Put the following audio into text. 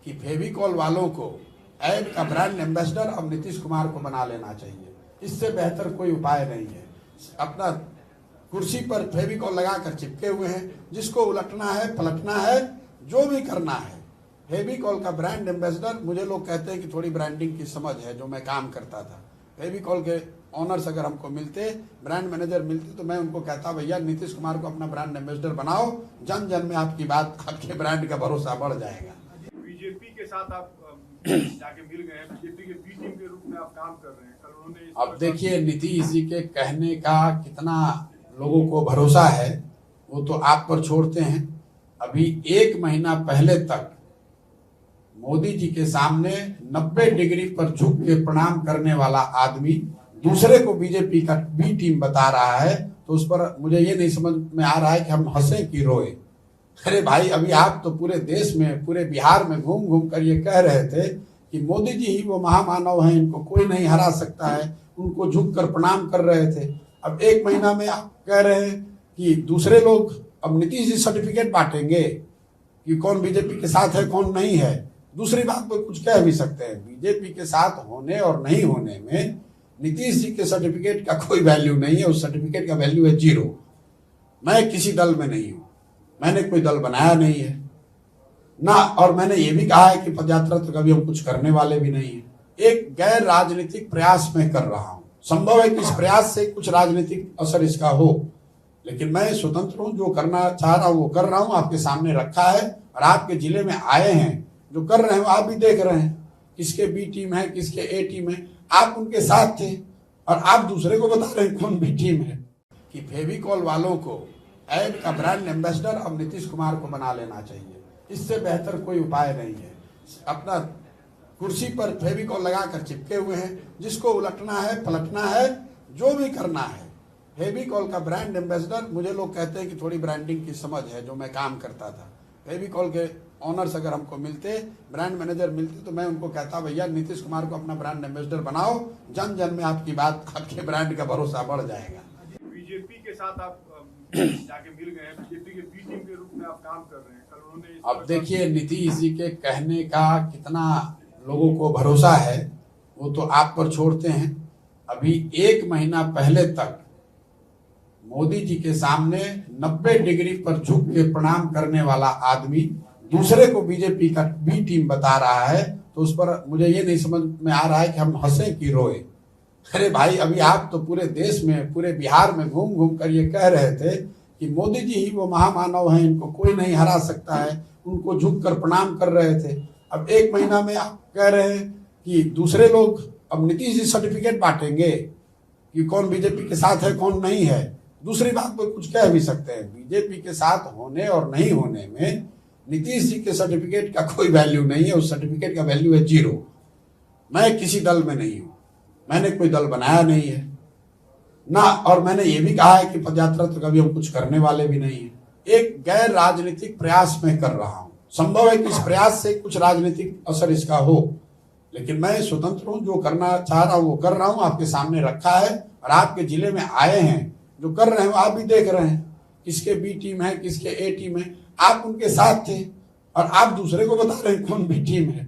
कि फेविकॉल वालों को ऐड का ब्रांड एम्बेसडर अब नीतीश कुमार को बना लेना चाहिए। इससे बेहतर कोई उपाय नहीं है। अपना कुर्सी पर फेविकॉल लगाकर चिपके हुए हैं, जिसको उलटना है, पलटना है, जो भी करना है। फेविकॉल का ब्रांड एम्बेसडर, मुझे लोग कहते हैं कि थोड़ी ब्रांडिंग की समझ है, जो मैं काम करता था। फेविकॉल के ऑनर्स अगर हमको मिलते, ब्रांड मैनेजर मिलते, तो मैं उनको कहता, भैया नीतीश कुमार को अपना ब्रांड एम्बेसडर बनाओ, जन जन में आपकी बात, आपके ब्रांड का भरोसा बढ़ जाएगा। बीजेपी के साथ आप जाके मिल गए हैं, बीजेपी के बी टीम के रूप में आप काम कर रहे हैं। कल उन्होंने अब देखिए, नीतीश जी के कहने का कितना लोगों को भरोसा है, वो तो आप पर छोड़ते हैं। अभी 1 महीना पहले तक मोदी जी के सामने 90 डिग्री पर झुक के प्रणाम करने वाला आदमी दूसरे को बीजेपी का बी टीम बता रहा है, तो उस पर मुझे ये नहीं समझ में आ रहा है कि हम हंसे कि रोए। अरे भाई, अभी आप तो पूरे देश में, पूरे बिहार में घूम घूम कर ये कह रहे थे कि मोदी जी ही वो महामानव हैं, इनको कोई नहीं हरा सकता है, उनको झुक कर प्रणाम कर रहे थे। अब 1 महीना में आप कह रहे हैं कि दूसरे लोग अब नीतीश जी सर्टिफिकेट बांटेंगे कि कौन बीजेपी के साथ है, कौन नहीं है। दूसरी बात तो कुछ कह भी सकते हैं, बीजेपी के साथ होने और नहीं होने में नीतीश जी के सर्टिफिकेट का कोई वैल्यू नहीं है। उस सर्टिफिकेट का वैल्यू है 0। मैं किसी दल में नहीं हूं, मैंने कोई दल बनाया नहीं है ना, और मैंने ये भी कहा है कि पदयात्रा तो कभी हम कुछ करने वाले भी नहीं है। एक गैर राजनीतिक प्रयास में कर रहा हूं। संभव है कि इस प्रयास से कुछ राजनीतिक असर इसका हो, लेकिन मैं स्वतंत्र हूं, जो करना चाह रहा हूं वो कर रहा हूं। आपके सामने रखा है, और आपके जिले में आए हैं, जो कर रहे हैं आप भी देख रहे हैं, किसके बी टीम है, किसके ए टीम है। आप उनके साथ थे, और आप दूसरे को बता रहे हैं कौन बी टीम है। कि फेविकॉल वालों को ऐड का ब्रांड एम्बेसडर अब नीतीश कुमार को बना लेना चाहिए। इससे बेहतर कोई उपाय नहीं है। अपना कुर्सी पर फेविकॉल लगाकर चिपके हुए हैं, जिसको उलटना है, पलटना है, जो भी करना है। फेविकॉल का ब्रांड एम्बेसडर, मुझे लोग कहते हैं कि थोड़ी ब्रांडिंग की समझ है, जो मैं काम करता था। फेविकॉल के ऑनर्स अगर हमको मिलते, ब्रांड मैनेजर मिलते, तो मैं उनको कहता, भैया नीतीश कुमार को अपना ब्रांड एम्बेसडर बनाओ, जन जन में आपकी बात, आपके ब्रांड का भरोसा बढ़ जाएगा। बीजेपी के साथ आप जाके मिल गए हैं, बीजेपी के बी टीम के रूप में आप काम कर रहे हैं। कल उन्होंने अब देखिए, नीतीश जी के कहने का कितना लोगों को भरोसा है, वो तो आप पर छोड़ते हैं। अभी 1 महीना पहले तक मोदी जी के सामने 90 डिग्री पर झुक के प्रणाम करने वाला आदमी दूसरे को बीजेपी का बी टीम बता रहा है, तो उस पर मुझे ये नहीं समझ में आ रहा है कि हम हंसे कि रोए। अरे भाई, अभी आप तो पूरे देश में, पूरे बिहार में घूम घूम कर ये कह रहे थे कि मोदी जी ही वो महामानव हैं, इनको कोई नहीं हरा सकता है, उनको झुक कर प्रणाम कर रहे थे। अब 1 महीना में आप कह रहे हैं कि दूसरे लोग अब नीतीश जी सर्टिफिकेट बांटेंगे कि कौन बीजेपी के साथ है, कौन नहीं है। दूसरी बात तो कुछ कह भी सकते हैं, बीजेपी के साथ होने और नहीं होने में नीतीश जी के सर्टिफिकेट का कोई वैल्यू नहीं है। उस सर्टिफिकेट का वैल्यू है 0। मैं किसी दल में नहीं हूं, मैंने कोई दल बनाया नहीं है ना, और मैंने ये भी कहा है कि पदयात्रा तो कभी हम कुछ करने वाले भी नहीं है। एक गैर राजनीतिक प्रयास में कर रहा हूं। संभव है कि इस प्रयास से कुछ राजनीतिक असर इसका हो, लेकिन मैं स्वतंत्र हूं, जो करना चाह रहा हूं वो कर रहा हूं। आपके सामने रखा है, और आपके जिले में आए हैं, जो कर रहे हैं आप भी देख रहे हैं, किसके बी टीम है, किसके ए टीम है। आप उनके साथ थे, और आप दूसरे को बता रहे हैं कौन बी टीम है।